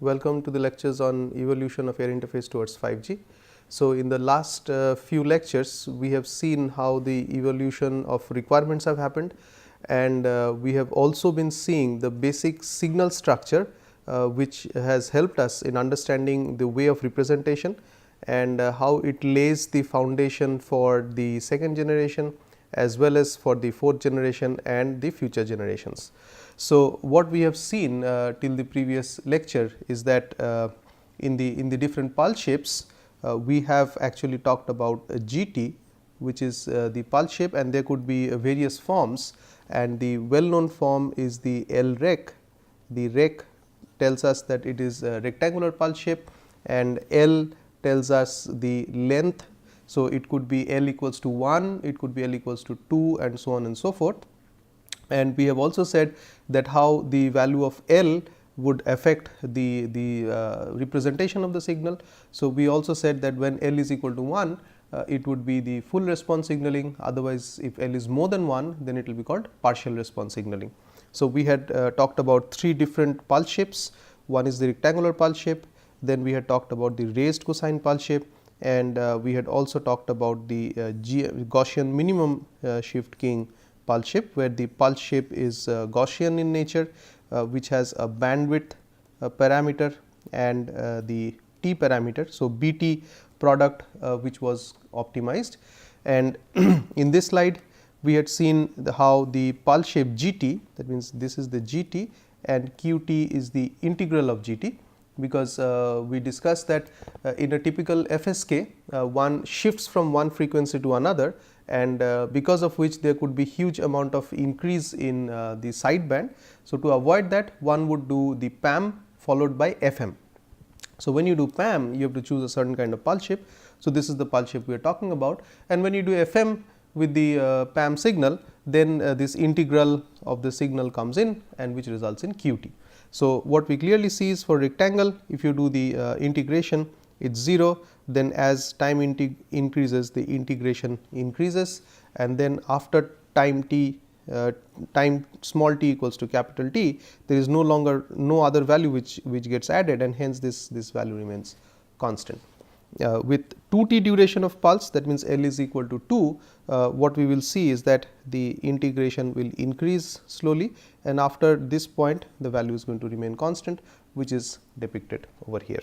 Welcome to the lectures on evolution of air interface towards 5G. So, in the last few lectures, we have seen how the evolution of requirements have happened, and we have also been seeing the basic signal structure which has helped us in understanding the way of representation and how it lays the foundation for the second generation as well as for the fourth generation and the future generations. So, what we have seen till the previous lecture is that in the different pulse shapes we have actually talked about GT, which is the pulse shape, and there could be various forms, and the well known form is the LREC. The REC tells us that it is a rectangular pulse shape, and L tells us the length. So, it could be L equals to 1, it could be L equals to 2, and so on and so forth. And we have also said that how the value of L would affect the representation of the signal. So, we also said that when L is equal to 1, it would be the full response signaling, otherwise if L is more than 1, then it will be called partial response signaling. So, we had talked about 3 different pulse shapes. One is the rectangular pulse shape, then we had talked about the raised cosine pulse shape, and we had also talked about the Gaussian minimum shift keying pulse shape, where the pulse shape is Gaussian in nature, which has a bandwidth parameter and the T parameter. So, BT product which was optimized, and in this slide we had seen how the pulse shape GT, that means this is the GT and QT is the integral of GT, because we discussed that in a typical FSK one shifts from one frequency to another, and because of which there could be huge amount of increase in the sideband. So, to avoid that, one would do the PAM followed by FM. So, when you do PAM, you have to choose a certain kind of pulse shape. So, this is the pulse shape we are talking about, and when you do FM with the PAM signal, then this integral of the signal comes in, and which results in QT. So, what we clearly see is for rectangle, if you do the integration, it is 0, then as time increases, the integration increases, and then after time t, time small t equals to capital T, there is no other value which gets added, and hence this value remains constant. With 2t duration of pulse, that means L is equal to 2, what we will see is that the integration will increase slowly, and after this point the value is going to remain constant, which is depicted over here.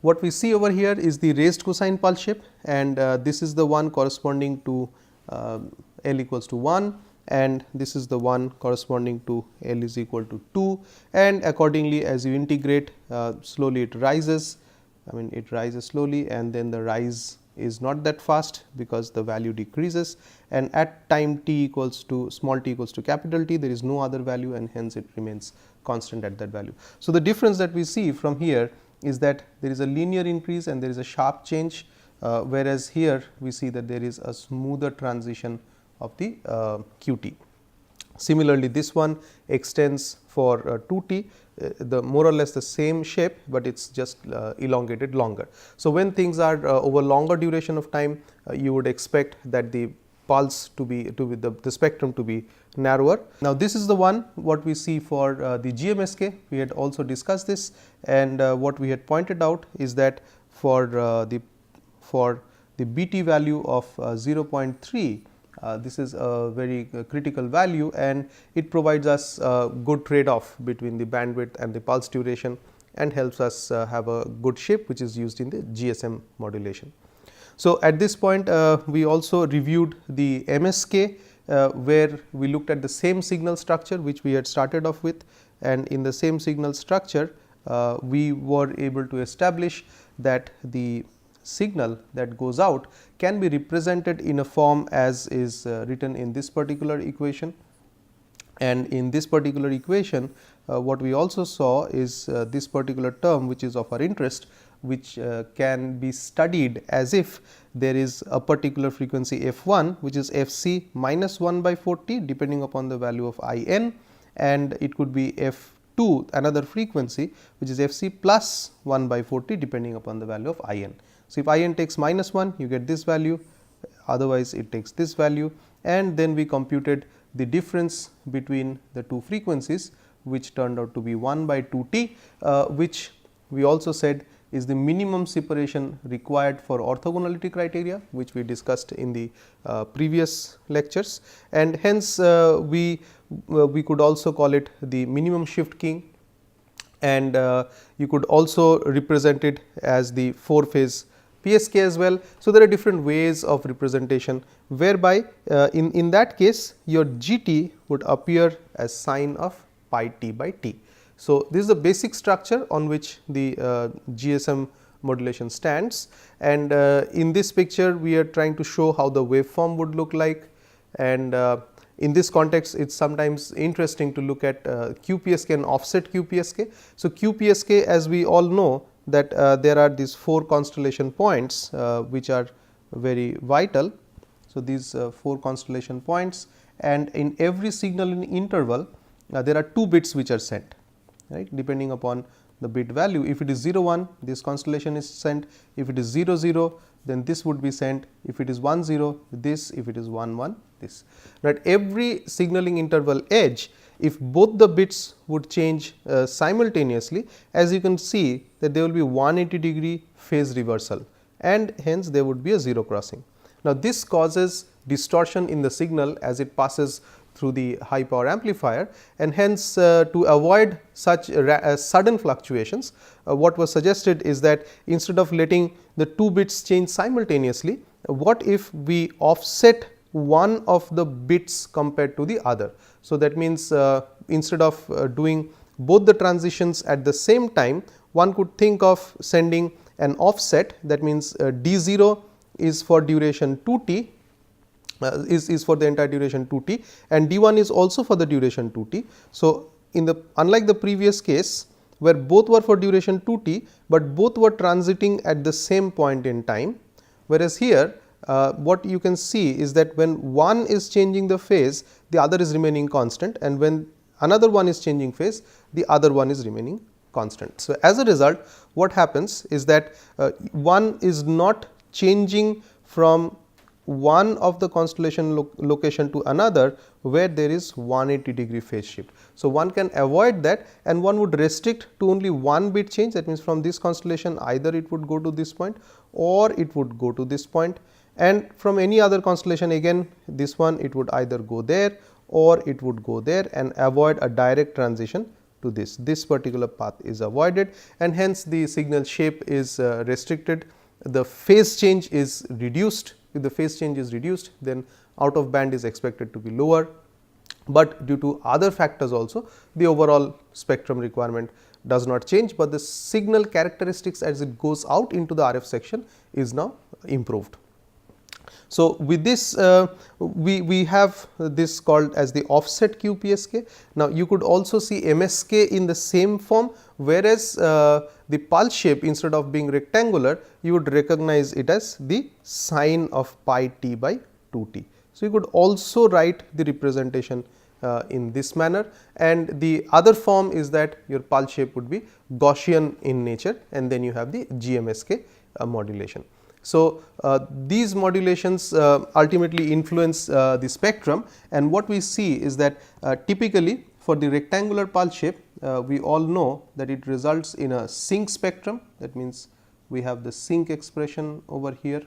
What we see over here is the raised cosine pulse shape, and this is the one corresponding to L equals to 1, and this is the one corresponding to L is equal to 2, and accordingly as you integrate, slowly it rises. I mean it rises slowly, and then the rise is not that fast because the value decreases, and at time t equals to small t equals to capital T, there is no other value, and hence it remains constant at that value. So, the difference that we see from here is that there is a linear increase and there is a sharp change, whereas here we see that there is a smoother transition of the QT. Similarly, this one extends for 2t, the more or less the same shape, but it is just elongated longer. So, when things are over longer duration of time, you would expect that the pulse to be the spectrum to be narrower. Now, this is the one what we see for the GMSK. We had also discussed this, and what we had pointed out is that for the BT value of 0.3, this is a very critical value, and it provides us a good trade off between the bandwidth and the pulse duration, and helps us have a good shape which is used in the GSM modulation. So, at this point we also reviewed the MSK, where we looked at the same signal structure which we had started off with, and in the same signal structure we were able to establish that the signal that goes out can be represented in a form as is written in this particular equation. And in this particular equation, what we also saw is this particular term which is of our interest, which can be studied as if there is a particular frequency f1 which is fc minus 1 by 4t depending upon the value of in, and it could be f2 another frequency which is fc plus 1 by 4t depending upon the value of in. So, if in takes minus 1, you get this value, otherwise it takes this value, and then we computed the difference between the two frequencies, which turned out to be 1 by 2 t, which we also said is the minimum separation required for orthogonality criteria, which we discussed in the previous lectures, and hence we could also call it the minimum shift keying, and you could also represent it as the 4 phase PSK as well. So, there are different ways of representation, whereby in that case your GT would appear as sine of pi t by t. So, this is the basic structure on which the GSM modulation stands, and in this picture we are trying to show how the waveform would look like, and in this context it is sometimes interesting to look at QPSK and offset QPSK. So, QPSK, as we all know, that there are these 4 constellation points which are very vital. So, these 4 constellation points, and in every signal in interval there are 2 bits which are sent, right, depending upon the bit value. If it is 0 1, this constellation is sent. If it is 0 0, then this would be sent. If it is 1 0, this. If it is 1 1, this. Right. Every signaling interval edge, if both the bits would change simultaneously, as you can see that there will be 180 degree phase reversal, and hence there would be a 0 crossing. Now, this causes distortion in the signal as it passes through the high power amplifier, and hence to avoid such sudden fluctuations, what was suggested is that instead of letting the 2 bits change simultaneously, what if we offset one of the bits compared to the other. So, that means instead of doing both the transitions at the same time, one could think of sending an offset, that means D0 is for duration 2t, is for the entire duration 2t, and D1 is also for the duration 2t. So, in the unlike the previous case where both were for duration 2t, but both were transiting at the same point in time, whereas here what you can see is that when one is changing the phase, the other is remaining constant, and when another one is changing phase, the other one is remaining constant. So, as a result, what happens is that one is not changing from one of the constellation location to another where there is 180 degree phase shift. So, one can avoid that, and one would restrict to only one bit change, that means from this constellation either it would go to this point or it would go to this point, and from any other constellation again this one it would either go there or it would go there, and avoid a direct transition to this. This particular path is avoided, and hence the signal shape is restricted. The phase change is reduced. If the phase change is reduced, then out of band is expected to be lower, but due to other factors also the overall spectrum requirement does not change, but the signal characteristics as it goes out into the RF section is now improved. So, with this we have this called as the offset QPSK. Now, you could also see MSK in the same form, whereas the pulse shape, instead of being rectangular, you would recognize it as the sine of pi t by 2 t. So, you could also write the representation in this manner, and the other form is that your pulse shape would be Gaussian in nature, and then you have the GMSK modulation. So, these modulations ultimately influence the spectrum, and what we see is that typically for the rectangular pulse shape, we all know that it results in a sinc spectrum. That means, we have the sinc expression over here,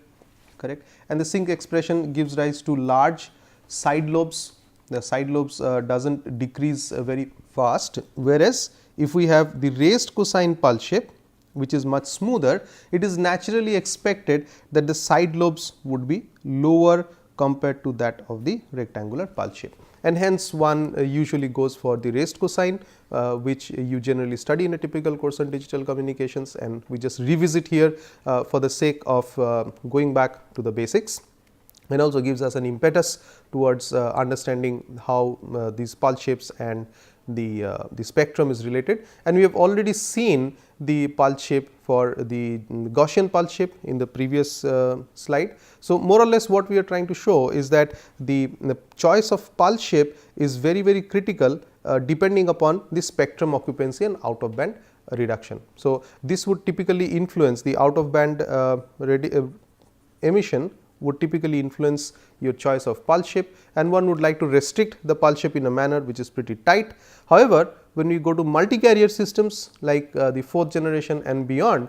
correct, and the sinc expression gives rise to large side lobes. The side lobes does not decrease very fast, whereas if we have the raised cosine pulse shape, which is much smoother, it is naturally expected that the side lobes would be lower compared to that of the rectangular pulse shape, and hence one usually goes for the raised cosine, which you generally study in a typical course on digital communications, and we just revisit here for the sake of going back to the basics, and also gives us an impetus towards understanding how these pulse shapes and the spectrum is related. And we have already seen the pulse shape for the Gaussian pulse shape in the previous slide. So, more or less what we are trying to show is that the choice of pulse shape is very critical depending upon the spectrum occupancy and out of band reduction. So, this would typically influence the out of band emission would typically influence your choice of pulse shape, and one would like to restrict the pulse shape in a manner which is pretty tight. However, when we go to multi-carrier systems like the 4th generation and beyond,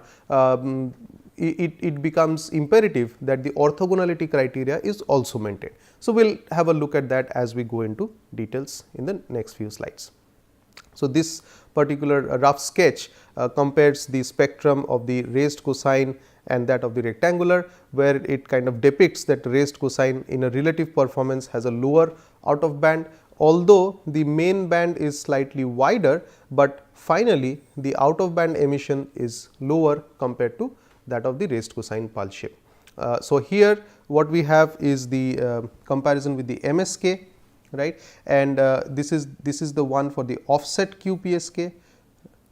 it becomes imperative that the orthogonality criteria is also maintained. So, we will have a look at that as we go into details in the next few slides. So, this particular rough sketch compares the spectrum of the raised cosine and that of the rectangular, where it kind of depicts that raised cosine in a relative performance has a lower out of band, although the main band is slightly wider, but finally the out of band emission is lower compared to that of the raised cosine pulse shape. So, here what we have is the comparison with the MSK, right, and this is the one for the offset QPSK,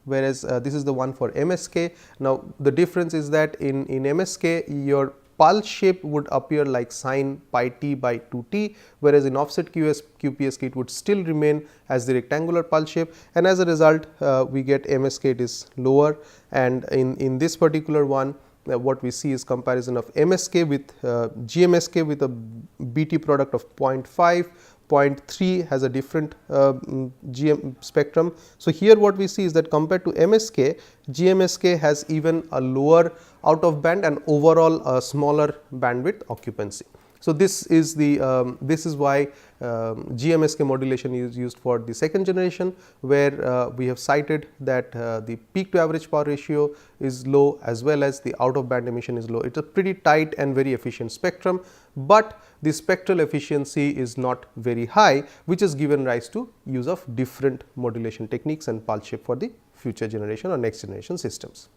whereas this is the one for MSK. Now, the difference is that in MSK your pulse shape would appear like sine pi t by 2 t, whereas in offset QPSK it would still remain as the rectangular pulse shape, and as a result we get MSK it is lower, and in this particular one what we see is comparison of MSK with GMSK with a BT product of 0.5, 0.3 has a different GM spectrum. So, here what we see is that compared to MSK, GMSK has even a lower out of band and overall a smaller bandwidth occupancy. So, this is the this is why GMSK modulation is used for the 2nd generation, where we have cited that the peak to average power ratio is low as well as the out of band emission is low. It is a pretty tight and very efficient spectrum, but the spectral efficiency is not very high, which has given rise to use of different modulation techniques and pulse shape for the future generation or next generation systems.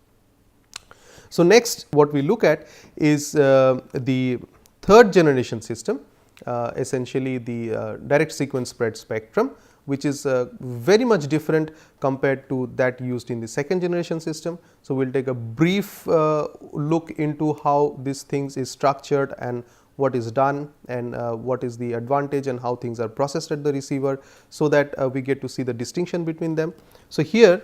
So, next what we look at is the 3rd generation system, essentially the direct sequence spread spectrum, which is very much different compared to that used in the 2nd generation system. So, we will take a brief look into how this things is structured and what is done and what is the advantage and how things are processed at the receiver, so that we get to see the distinction between them. So, here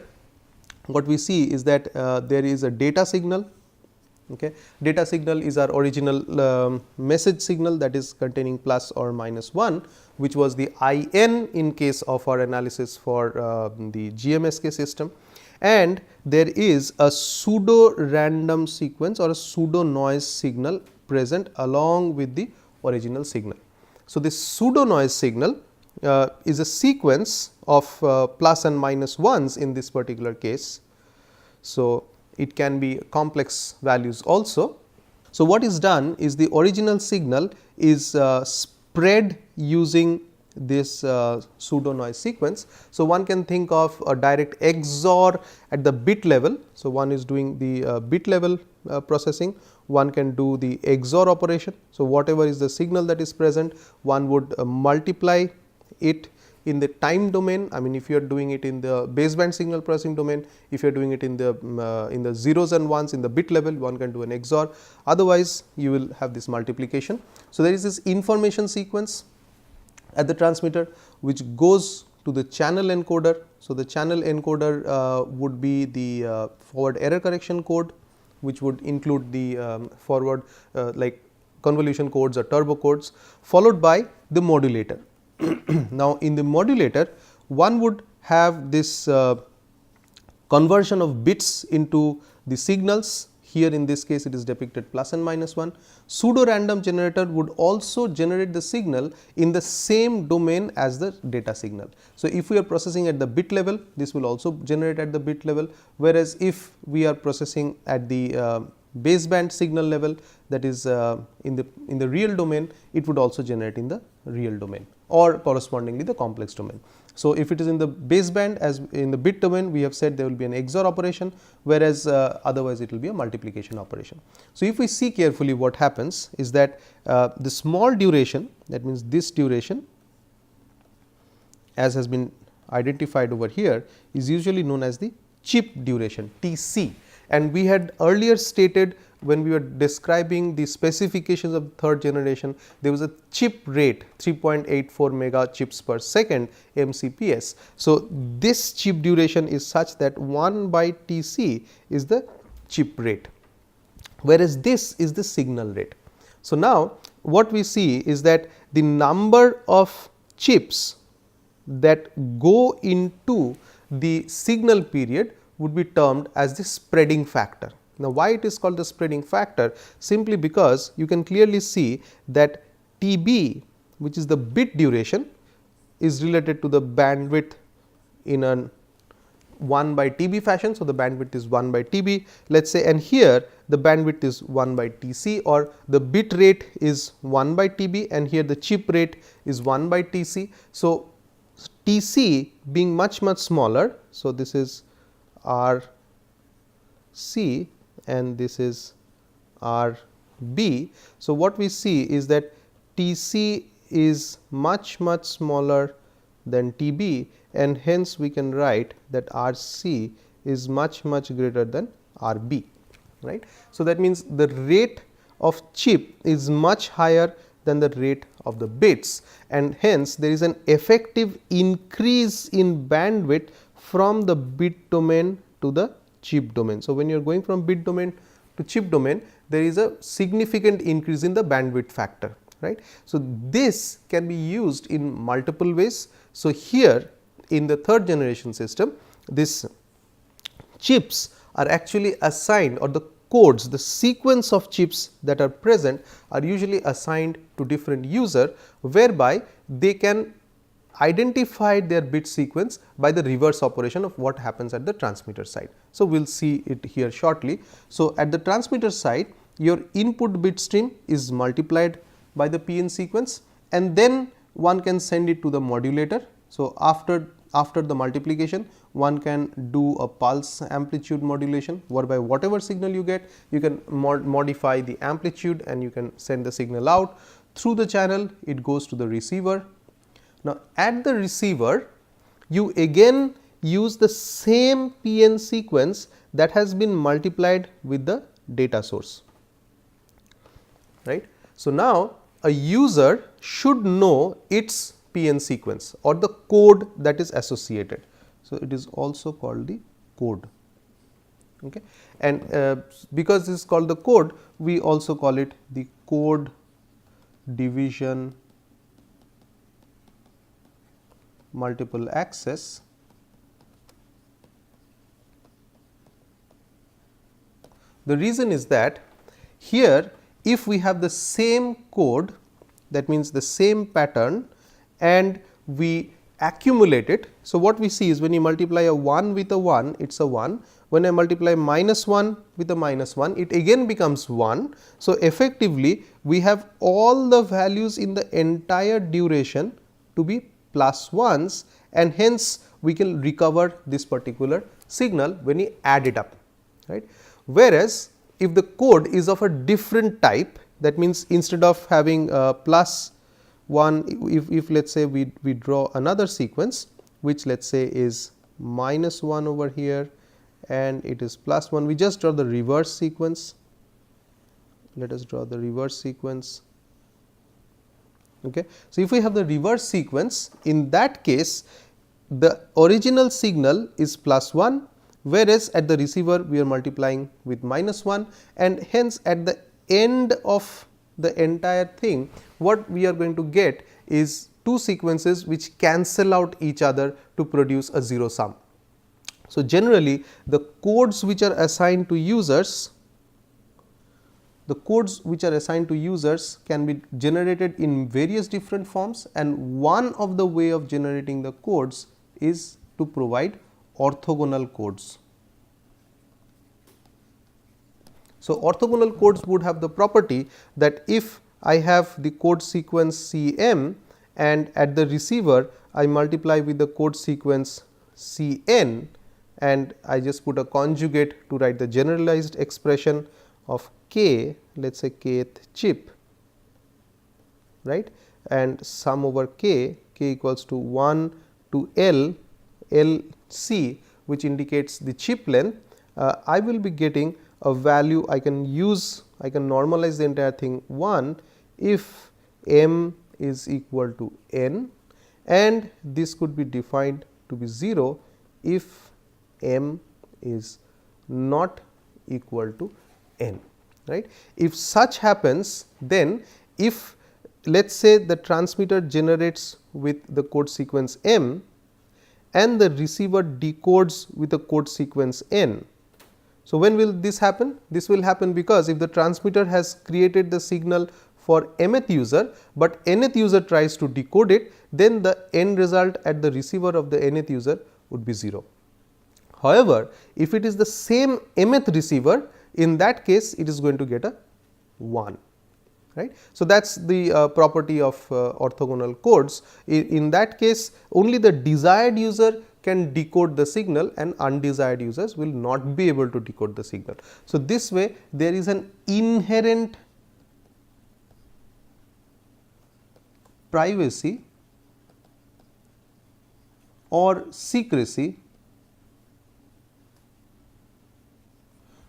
what we see is that there is a data signal. Okay. Data signal is our original message signal that is containing plus or minus 1, which was the IN in case of our analysis for the GMSK system, and there is a pseudo random sequence or a pseudo noise signal present along with the original signal. So, this pseudo noise signal is a sequence of plus and minus 1s in this particular case. So, it can be complex values also. So, what is done is the original signal is spread using this pseudo noise sequence. So, one can think of a direct XOR at the bit level. So, one is doing the bit level processing, one can do the XOR operation. So, whatever is the signal that is present, one would multiply it in the time domain. I mean, if you are doing it in the baseband signal processing domain, if you are doing it in the zeros and ones in the bit level, one can do an XOR, otherwise you will have this multiplication. So, there is this information sequence at the transmitter which goes to the channel encoder. So, the channel encoder would be the forward error correction code, which would include the forward like convolution codes or turbo codes, followed by the modulator. Now, in the modulator, one would have this conversion of bits into the signals. Here in this case it is depicted plus and minus 1. Pseudo random generator would also generate the signal in the same domain as the data signal. So, if we are processing at the bit level, this will also generate at the bit level, whereas if we are processing at the baseband signal level, that is in the real domain, it would also generate in the real domain or correspondingly the complex domain. So, if it is in the baseband, as in the bit domain, we have said there will be an XOR operation, whereas otherwise it will be a multiplication operation. So, if we see carefully, what happens is that the small duration, that means this duration, as has been identified over here, is usually known as the chip duration, TC, and we had earlier stated when we were describing the specifications of third generation, there was a chip rate 3.84 mega chips per second MCPS. So, this chip duration is such that 1 by TC is the chip rate, whereas this is the signal rate. So, now what we see is that the number of chips that go into the signal period would be termed as the spreading factor. Now, why it is called the spreading factor? Simply because you can clearly see that T b, which is the bit duration, is related to the bandwidth in a 1 by T b fashion. So, the bandwidth is 1 by T b, let us say, and here the bandwidth is 1 by T c, or the bit rate is 1 by T b, and here the chip rate is 1 by T c. So, T c being much smaller. So, this is R c and this is R b. So, what we see is that T c is much smaller than T b, and hence we can write that R c is much greater than R b, right. So, that means the rate of chip is much higher than the rate of the bits, and hence there is an effective increase in bandwidth from the bit domain to the chip domain. So, when you are going from bit domain to chip domain, there is a significant increase in the bandwidth factor, right. So, this can be used in multiple ways. So, here in the third generation system, this chips are actually assigned, or the codes, the sequence of chips that are present are usually assigned to different user, whereby they can identify their bit sequence by the reverse operation of what happens at the transmitter side. So, we will see it here shortly. So, at the transmitter side, your input bit stream is multiplied by the PN sequence, and then one can send it to the modulator. So, after the multiplication, one can do a pulse amplitude modulation, whereby whatever signal you get, you can modify the amplitude and you can send the signal out through the channel. It goes to the receiver. Now, at the receiver, you again use the same PN sequence that has been multiplied with the data source, right. So, now a user should know its PN sequence or the code that is associated. So, it is also called the code, okay. And because this is called the code, we also call it the code division multiple access. The reason is that here, if we have the same code, that means the same pattern, and we accumulate it. So, what we see is when you multiply a 1 with a 1, it is a 1. When I multiply -1 with a -1, it again becomes 1. So, effectively we have all the values in the entire duration to be +1s, and hence we can recover this particular signal when we add it up, right. Whereas, if the code is of a different type, that means instead of having +1, if let us say we draw another sequence, which let us say is -1 over here and it is +1, we just draw the reverse sequence. Let us draw the reverse sequence. Okay. So, if we have the reverse sequence, in that case the original signal is +1, whereas at the receiver we are multiplying with -1, and hence at the end of the entire thing, what we are going to get is two sequences which cancel out each other to produce a zero sum. So, generally the codes which are assigned to users, can be generated in various different forms, and one of the way of generating the codes is to provide orthogonal codes. So, orthogonal codes would have the property that if I have the code sequence Cm and at the receiver I multiply with the code sequence Cn, and I just put a conjugate to write the generalized expression of k, let us say kth chip, right, and sum over k equals to 1 to L C, which indicates the chip length, I will be getting a value I can use, I can normalize the entire thing 1 if m is equal to n, and this could be defined to be 0 if m is not equal to n, right. If such happens, then if let us say the transmitter generates with the code sequence m, and the receiver decodes with a code sequence n. So, when will this happen? This will happen because if the transmitter has created the signal for mth user, but nth user tries to decode it, then the end result at the receiver of the nth user would be 0. However, if it is the same mth receiver, in that case it is going to get a 1. Right. So, that is the property of orthogonal codes. In that case, only the desired user can decode the signal and undesired users will not be able to decode the signal. So, this way there is an inherent privacy or secrecy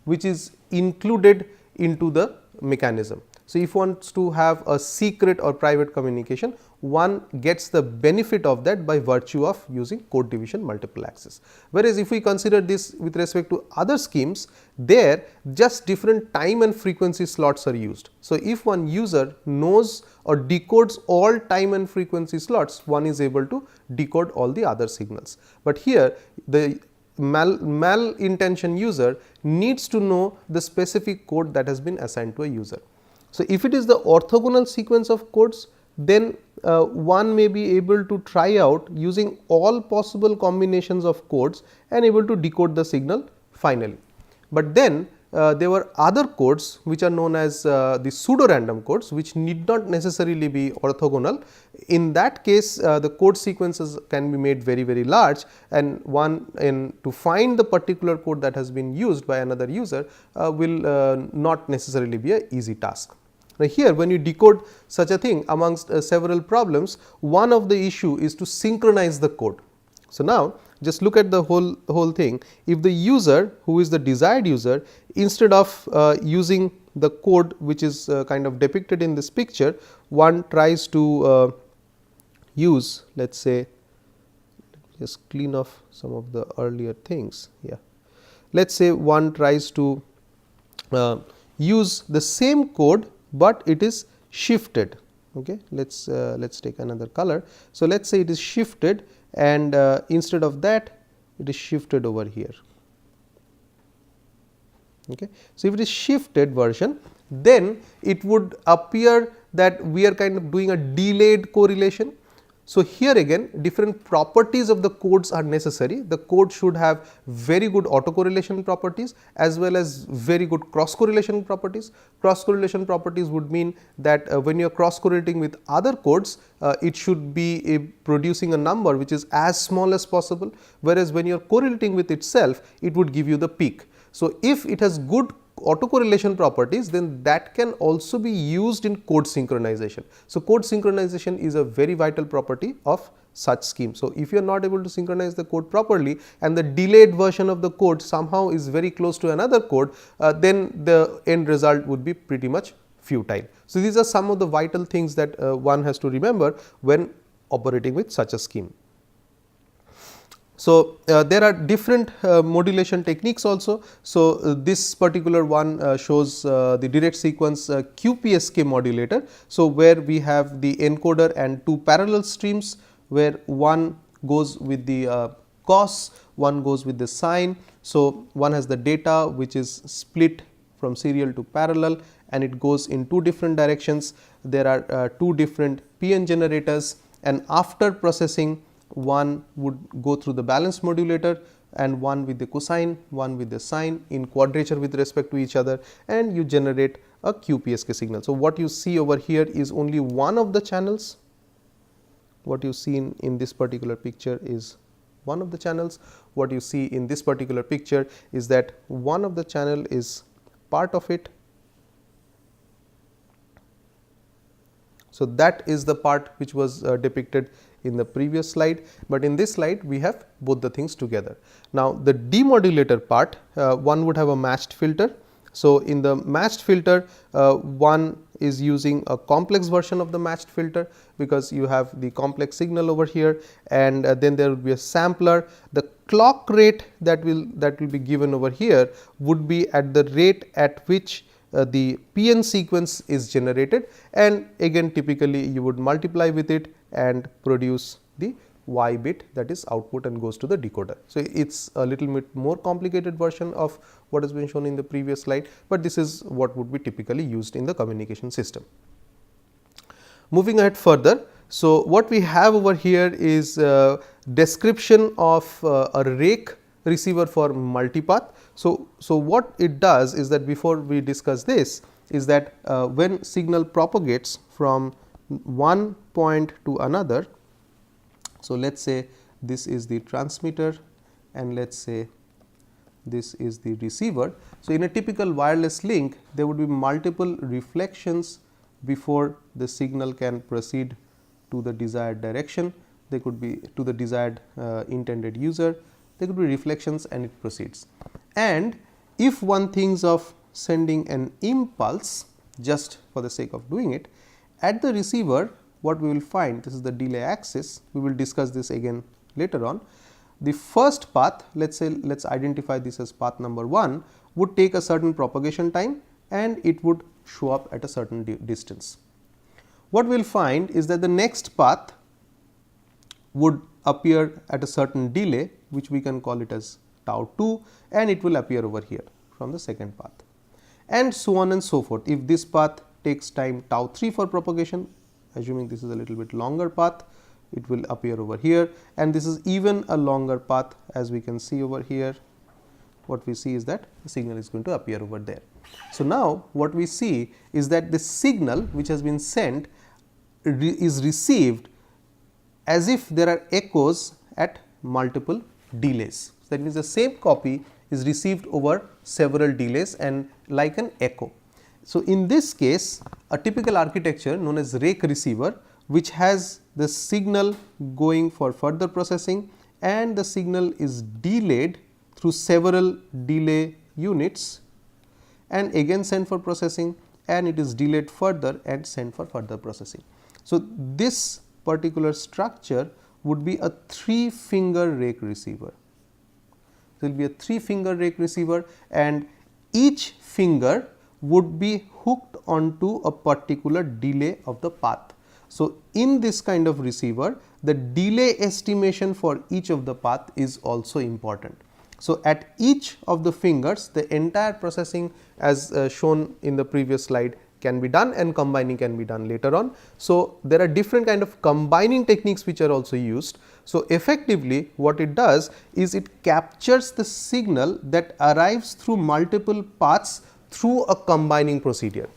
which is included into the mechanism. So, if one wants to have a secret or private communication, one gets the benefit of that by virtue of using code division multiple access. Whereas, if we consider this with respect to other schemes, there just different time and frequency slots are used. So, if one user knows or decodes all time and frequency slots, one is able to decode all the other signals. But here the malintention user needs to know the specific code that has been assigned to a user. So, if it is the orthogonal sequence of codes, then one may be able to try out using all possible combinations of codes and able to decode the signal finally. But then there were other codes which are known as the pseudo random codes, which need not necessarily be orthogonal. In that case, the code sequences can be made very large, and one to find the particular code that has been used by another user will not necessarily be an easy task. Now, here when you decode such a thing amongst several problems, one of the issue is to synchronize the code. So, now just look at the whole thing. If the user who is the desired user, instead of using the code which is kind of depicted in this picture, one tries to use, let us say, just clean off some of the earlier things. Yeah, let us say one tries to use the same code, but it is shifted. Okay, let's take another color. So, let us say it is shifted, and instead of that it is shifted over here. Okay. So, if it is shifted version, then it would appear that we are kind of doing a delayed correlation. So, here again different properties of the codes are necessary. The code should have very good autocorrelation properties as well as very good cross correlation properties. Cross correlation properties would mean that when you are cross correlating with other codes, it should be producing a number which is as small as possible, whereas when you are correlating with itself, it would give you the peak. So, if it has good autocorrelation properties, then that can also be used in code synchronization. So, code synchronization is a very vital property of such scheme. So, if you are not able to synchronize the code properly and the delayed version of the code somehow is very close to another code, then the end result would be pretty much futile. So, these are some of the vital things that one has to remember when operating with such a scheme. So, there are different modulation techniques also. So, this particular one shows the direct sequence QPSK modulator. So, where we have the encoder and two parallel streams, where one goes with the cos, one goes with the sine. So, one has the data which is split from serial to parallel, and it goes in two different directions. There are two different PN generators, and after processing, one would go through the balance modulator and one with the cosine, one with the sine in quadrature with respect to each other, and you generate a QPSK signal. So, what you see over here is only one of the channels. What you see in this particular picture is one of the channels. What you see in this particular picture is that one of the channel is part of it. So, that is the part which was depicted in the previous slide, but in this slide we have both the things together. Now, the demodulator part, one would have a matched filter. So, in the matched filter, one is using a complex version of the matched filter, because you have the complex signal over here, and then there will be a sampler. The clock rate that will be given over here would be at the rate at which the PN sequence is generated, and again typically you would multiply with it and produce the Y bit, that is output and goes to the decoder. So, it is a little bit more complicated version of what has been shown in the previous slide, but this is what would be typically used in the communication system. Moving ahead further. So, what we have over here is description of a rake receiver for multipath. So, what it does is that before we discuss this is that when signal propagates from one point to another. So, let us say this is the transmitter and let us say this is the receiver. So, in a typical wireless link there would be multiple reflections before the signal can proceed to the desired direction. They could be to the desired intended user, there could be reflections and it proceeds. And if one thinks of sending an impulse just for the sake of doing it, at the receiver what we will find, this is the delay axis, we will discuss this again later on. The first path, let us say let us identify this as path number 1, would take a certain propagation time and it would show up at a certain distance. What we will find is that the next path would appear at a certain delay, which we can call it as tau 2, and it will appear over here from the second path, and so on and so forth. If this path takes time tau 3 for propagation, assuming this is a little bit longer path, it will appear over here, and this is even a longer path, as we can see over here. What we see is that the signal is going to appear over there. So, now what we see is that the signal which has been sent is received as if there are echoes at multiple delays. So, that means the same copy is received over several delays and like an echo. So, in this case a typical architecture known as rake receiver, which has the signal going for further processing and the signal is delayed through several delay units and again sent for processing, and it is delayed further and sent for further processing. So, this particular structure would be a 3-finger rake receiver. There will be a 3-finger rake receiver and each finger would be hooked onto a particular delay of the path. So, in this kind of receiver, the delay estimation for each of the path is also important. So, at each of the fingers the entire processing as shown in the previous slide can be done and combining can be done later on. So, there are different kind of combining techniques which are also used. So, effectively what it does is it captures the signal that arrives through multiple paths through a combining procedure.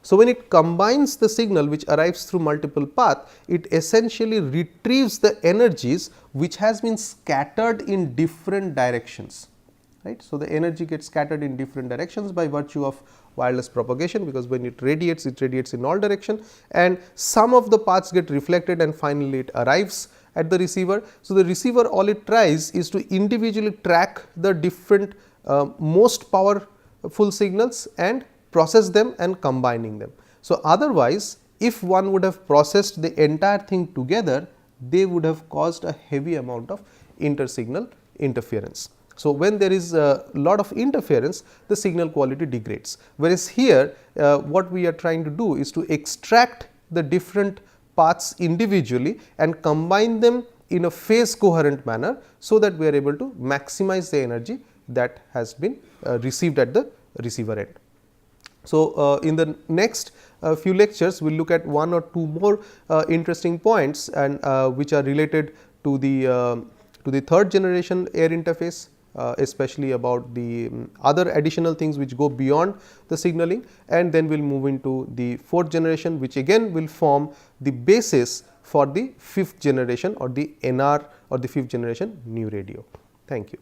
So, when it combines the signal which arrives through multiple paths, it essentially retrieves the energies which has been scattered in different directions, right. So, the energy gets scattered in different directions by virtue of wireless propagation, because when it radiates in all direction and some of the paths get reflected and finally it arrives at the receiver. So, the receiver all it tries is to individually track the different most powerful signals and process them and combining them. So, otherwise if one would have processed the entire thing together, they would have caused a heavy amount of inter-signal interference. So, when there is a lot of interference, the signal quality degrades, whereas here what we are trying to do is to extract the different paths individually and combine them in a phase coherent manner, so that we are able to maximize the energy that has been received at the receiver end. So, in the next few lectures we will look at one or two more interesting points and which are related to the third generation air interface, especially about the other additional things which go beyond the signaling, and then we will move into the fourth generation, which again will form the basis for the fifth generation or the NR or the fifth generation new radio. Thank you.